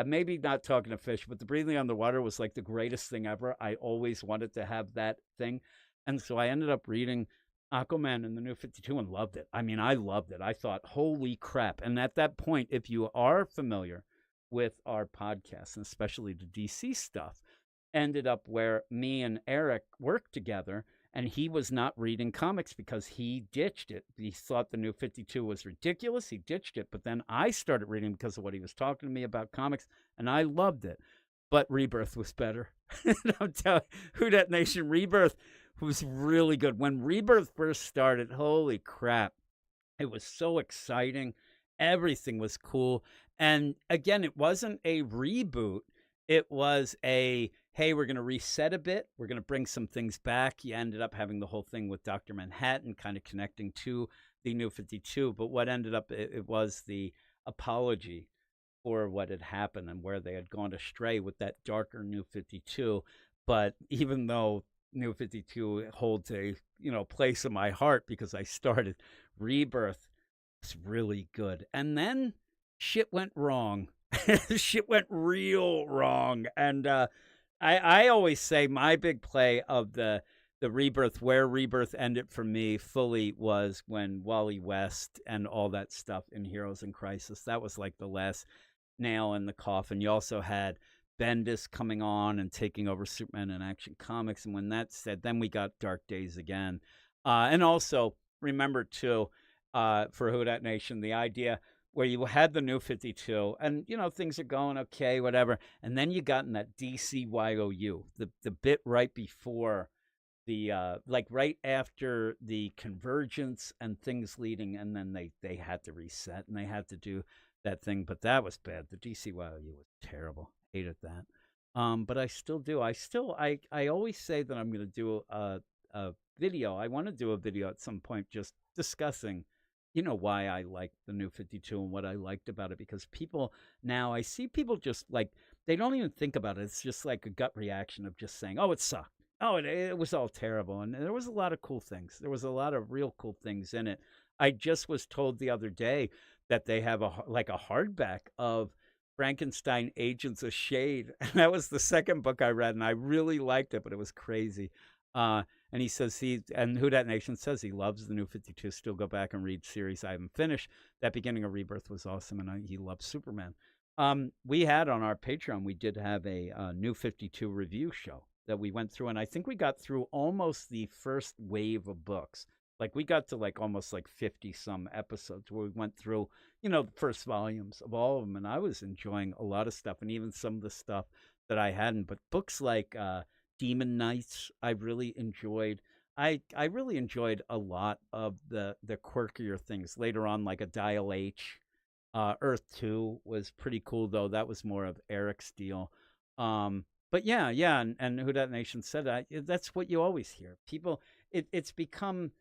maybe not talking to fish, but the breathing underwater was like the greatest thing ever. I always wanted to have that thing. And so I ended up reading Aquaman in the New 52 and loved it. I mean, I loved it. I thought, holy crap. And at that point, if you are familiar with our podcast, and especially the DC stuff, ended up where me and Eric worked together, and he was not reading comics because he ditched it. He thought the New 52 was ridiculous. He ditched it. But then I started reading because of what he was talking to me about comics, and I loved it. But Rebirth was better. I'm telling you, Who Dat Nation, Rebirth was really good. When Rebirth first started, holy crap, it was so exciting. Everything was cool. And again, it wasn't a reboot. It was a, hey, we're going to reset a bit. We're going to bring some things back. You ended up having the whole thing with Dr. Manhattan kind of connecting to the New 52. But what ended up, it was the apology for what had happened and where they had gone astray with that darker New 52. But even though New 52 holds a, place in my heart because I started, Rebirth was really good. And then shit went wrong. Shit went real wrong. And I always say my big play of the Rebirth, where Rebirth ended for me fully, was when Wally West and all that stuff in Heroes in Crisis. That was like the last nail in the coffin. You also had Bendis coming on and taking over Superman and Action Comics. And when that's said, then we got Dark Days again. And also, remember, too, for Who Dat Nation, the idea where you had the New 52 and, things are going okay, whatever. And then you got in that DCYOU, the bit right before the, like right after the Convergence and things leading. And then they had to reset and they had to do that thing. But that was bad. The DCYOU was terrible. Hated that. But I still do. I always say that I'm going to do a video. I want to do a video at some point just discussing why I like the New 52 and what I liked about it, because people now, I see people just like, they don't even think about it. It's just like a gut reaction of just saying, oh, it sucked. Oh, it was all terrible. And there was a lot of cool things. There was a lot of real cool things in it. I just was told the other day that they have a hardback of Frankenstein Agents of Shade. And that was the second book I read, and I really liked it, but it was crazy. And he says and Who Dat Nation says he loves the New 52. Still go back and read series I haven't finished. That beginning of Rebirth was awesome, and he loves Superman. We had on our Patreon, we did have a New 52 review show that we went through, and I think we got through almost the first wave of books. Like we got to like almost like 50 some episodes where we went through, the first volumes of all of them, and I was enjoying a lot of stuff, and even some of the stuff that I hadn't. But books like Demon Knights, I really enjoyed. I really enjoyed a lot of the quirkier things later on, like a Dial H. Earth 2 was pretty cool, though. That was more of Eric's deal. But yeah, and Who Dat Nation said that's what you always hear. People, it's become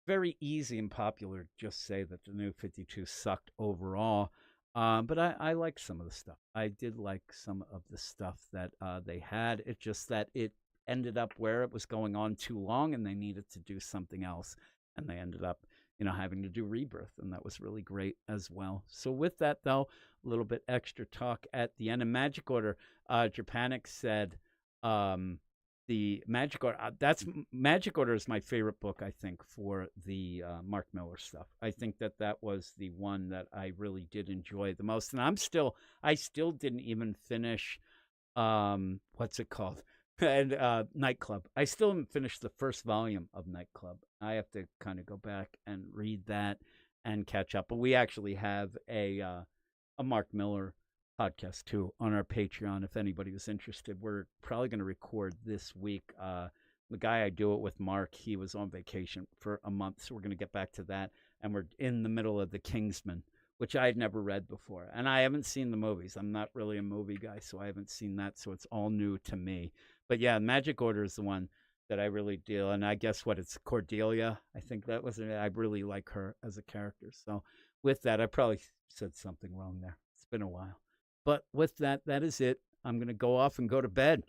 very easy and popular to just say that the New 52 sucked overall. But I like some of the stuff. I did like some of the stuff that they had. It's just that it ended up where it was going on too long and they needed to do something else. And they ended up, having to do Rebirth. And that was really great as well. So with that, though, a little bit extra talk at the end. In Magic Order, Japanic said the Magic Order, Magic Order is my favorite book, I think, for the Mark Miller stuff. I think that was the one that I really did enjoy the most. And I still didn't even finish, what's it called? And Nightclub. I still haven't finished the first volume of Nightclub. I have to kind of go back and read that and catch up. But we actually have a Mark Miller podcast too on our Patreon. If anybody was interested, we're probably going to record this week. The guy I do it with, Mark, he was on vacation for a month, so we're going to get back to that. And we're in the middle of The Kingsman, which I had never read before. And I haven't seen the movies. I'm not really a movie guy, so I haven't seen that. So it's all new to me. But yeah, Magic Order is the one that I really deal. And I guess what, it's Cordelia. I think that was it. I really like her as a character. So with that, I probably said something wrong there. It's been a while. But with that, that is it. I'm going to go off and go to bed.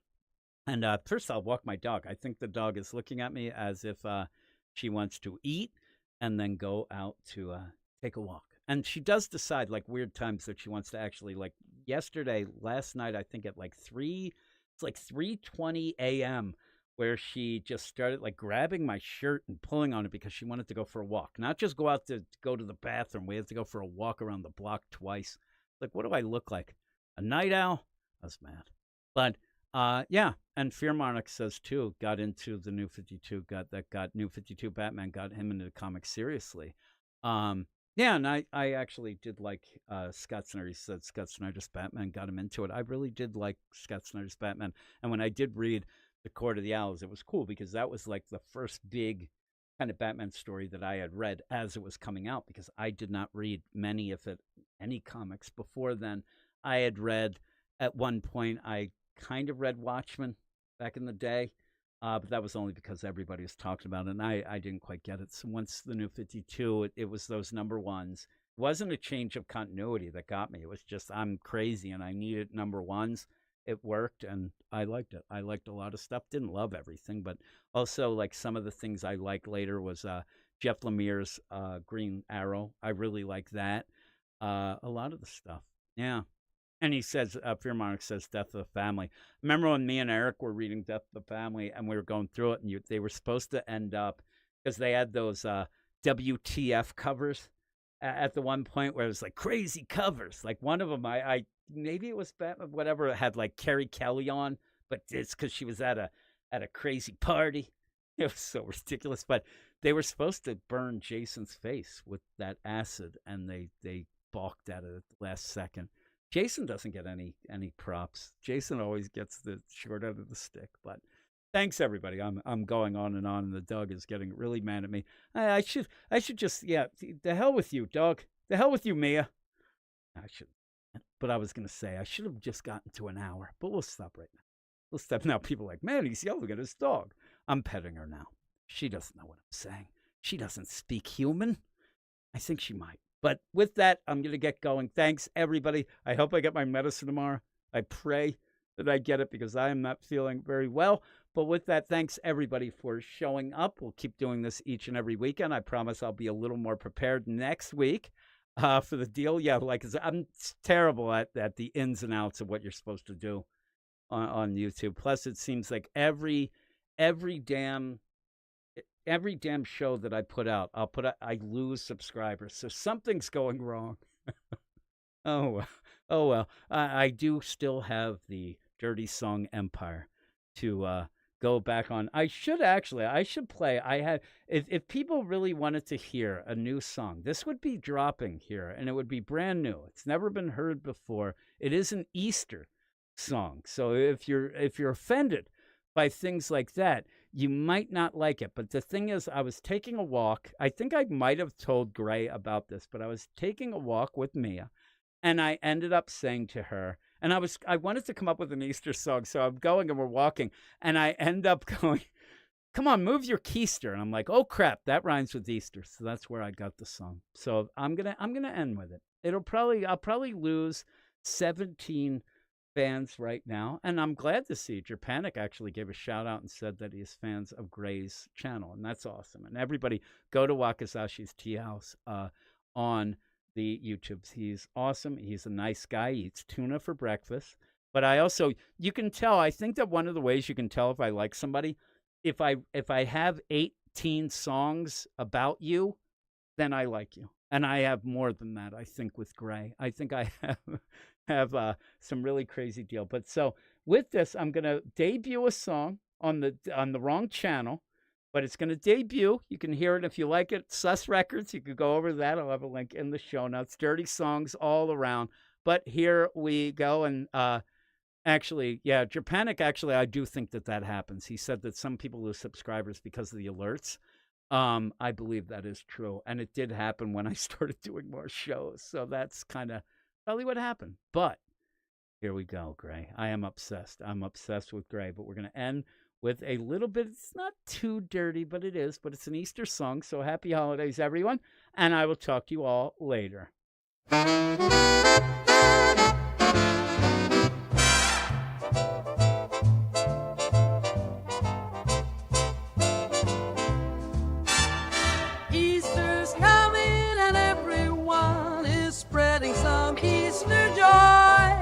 And first, I'll walk my dog. I think the dog is looking at me as if she wants to eat and then go out to take a walk. And she does decide, like, weird times that she wants to actually, like, last night, I think at like 3:20 a.m., where she just started, like, grabbing my shirt and pulling on it because she wanted to go for a walk. Not just go out to go to the bathroom. We had to go for a walk around the block twice. Like, what do I look like? A night owl? I was mad. But yeah, and Fearmonic says too, got into the New 52, got New 52 Batman, got him into the comics seriously. Yeah, and I actually did like Scott Snyder. He said Scott Snyder's Batman got him into it. I really did like Scott Snyder's Batman. And when I did read The Court of the Owls, it was cool because that was like the first big kind of Batman story that I had read as it was coming out, because I did not read many, if any comics before then. I had read, at one point, I kind of read Watchmen back in the day, but that was only because everybody was talking about it, and I didn't quite get it. So once the New 52, it was those number ones. It wasn't a change of continuity that got me. It was just, I'm crazy and I needed number ones. It worked, and I liked it. I liked a lot of stuff. Didn't love everything, but also, like, some of the things I liked later was Jeff Lemire's Green Arrow. I really like that. A lot of the stuff. Yeah. And he says, Fearmonic says, Death of the Family. Remember when me and Eric were reading Death of the Family and we were going through it, and they were supposed to end up, because they had those WTF covers at the one point where it was like crazy covers. Like one of them, I maybe it was Batman, whatever, it had like Carrie Kelly on, but it's because she was at a crazy party. It was so ridiculous. But they were supposed to burn Jason's face with that acid, and they balked at it at the last second. Jason doesn't get any props. Jason always gets the short end of the stick. But thanks, everybody. I'm going on, and the dog is getting really mad at me. I should just, yeah, the hell with you, dog. The hell with you, Mia. I should, but I was gonna say I should have just gotten to an hour. But we'll stop right now. We'll stop now. People are like, man, he's yelling at his dog. I'm petting her now. She doesn't know what I'm saying. She doesn't speak human. I think she might. But with that, I'm going to get going. Thanks, everybody. I hope I get my medicine tomorrow. I pray that I get it, because I am not feeling very well. But with that, thanks, everybody, for showing up. We'll keep doing this each and every weekend. I promise I'll be a little more prepared next week for the deal. Yeah, like I'm terrible at the ins and outs of what you're supposed to do on YouTube. Plus, it seems like every damn show that I put out, I lose subscribers. So something's going wrong. Oh well. I do still have the Dirty Song Empire to go back on. I should play. If people really wanted to hear a new song, this would be dropping here, and it would be brand new. It's never been heard before. It is an Easter song. So if you're offended by things like that, you might not like it. But the thing is, I was taking a walk. I think I might have told Gray about this, but I was taking a walk with Mia, and I ended up saying to her, and I wanted to come up with an Easter song. So I'm going and we're walking, and I end up going, come on, move your keister. And I'm like, oh crap, that rhymes with Easter. So that's where I got the song. So I'm going to end with it. I'll probably lose 17 fans right now, and I'm glad to see Japanic actually gave a shout out and said that he's fans of Gray's channel, and that's awesome. And everybody, go to Wakazashi's Tea House on the YouTubes. He's awesome. He's a nice guy. He eats tuna for breakfast. But you can tell. I think that one of the ways you can tell if I like somebody, if I have 18 songs about you, then I like you. And I have more than that, I think, with Gray. I think I have some really crazy deal. But so with this, I'm going to debut a song on the wrong channel, but it's going to debut. You can hear it if you like it. Sus Records. You could go over to that. I'll have a link in the show notes. Dirty songs all around. But here we go. And actually, yeah, Japanic, actually, I do think that happens. He said that some people lose subscribers because of the alerts. I believe that is true. And it did happen when I started doing more shows. So that's kind of probably what happened. But here we go, Gray. I am obsessed. I'm obsessed with Gray. But we're going to end with a little bit. It's not too dirty, but it is. But it's an Easter song. So happy holidays, everyone. And I will talk to you all later. Easter's coming and everyone is spreading some Easter joy.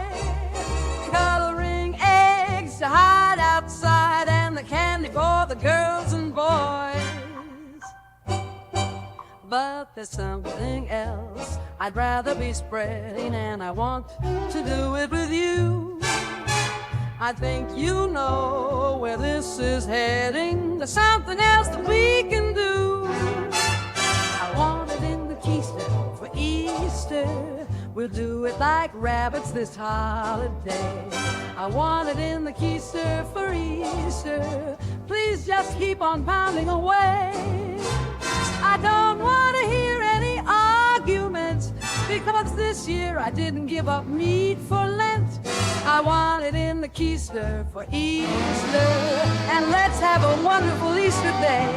Coloring eggs to hide outside and the candy for the girls and boys. But there's something else I'd rather be spreading, and I want to do it with you. I think you know where this is heading. There's something else that we can do. I want it in the keister for Easter. We'll do it like rabbits this holiday. I want it in the keister for Easter. Please just keep on pounding away. I don't want to hear any arguments, because this year I didn't give up meat for Lent. I want it in the keister for Easter, and let's have a wonderful Easter day.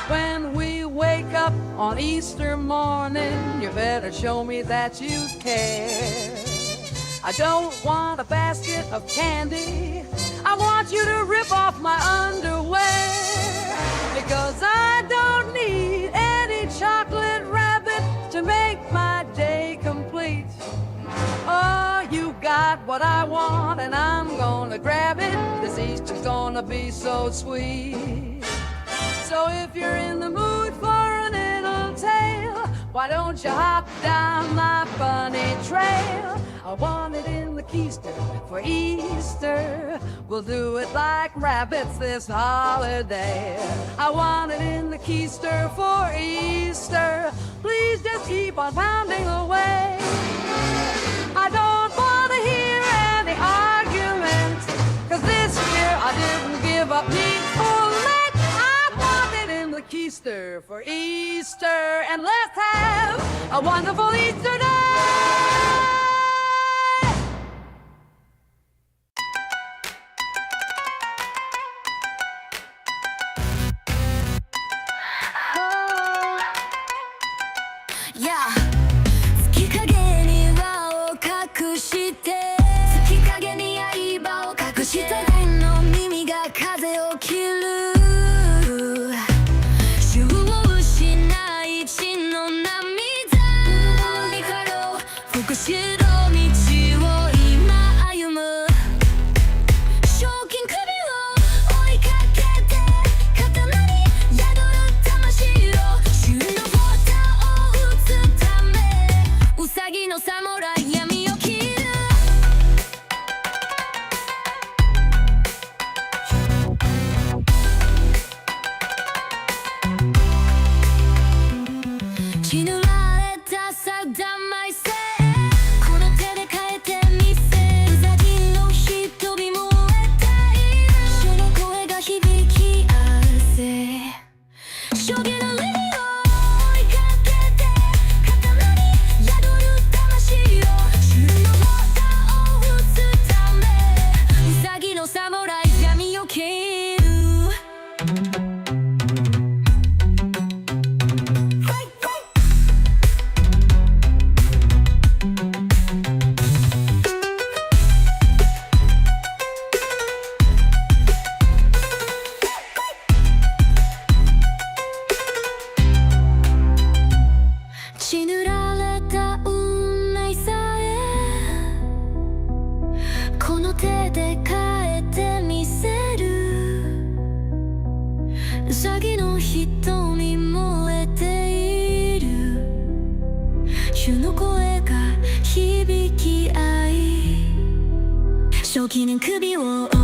When we wake up on Easter morning, you better show me that you care. I don't want a basket of candy. I want you to rip off my underwear, because I don't need any chocolate rabbit to make my day complete. Oh, you got what I want and I'm gonna grab it. This Easter's gonna be so sweet. So if you're in the mood for a little tale, why don't you hop down my funny trail? I want it in the keister for Easter. We'll do it like rabbits this holiday. I want it in the keister for Easter. Please just keep on pounding away. I don't want to hear any arguments, 'cause this year I didn't give up meat for Lent. I want it in the keister for Easter, and let's have a wonderful Easter day. Yeah. 月影に輪を隠して月影に刃を隠して天の耳が風を切る主を失い血の涙にかろう福しろ時に首を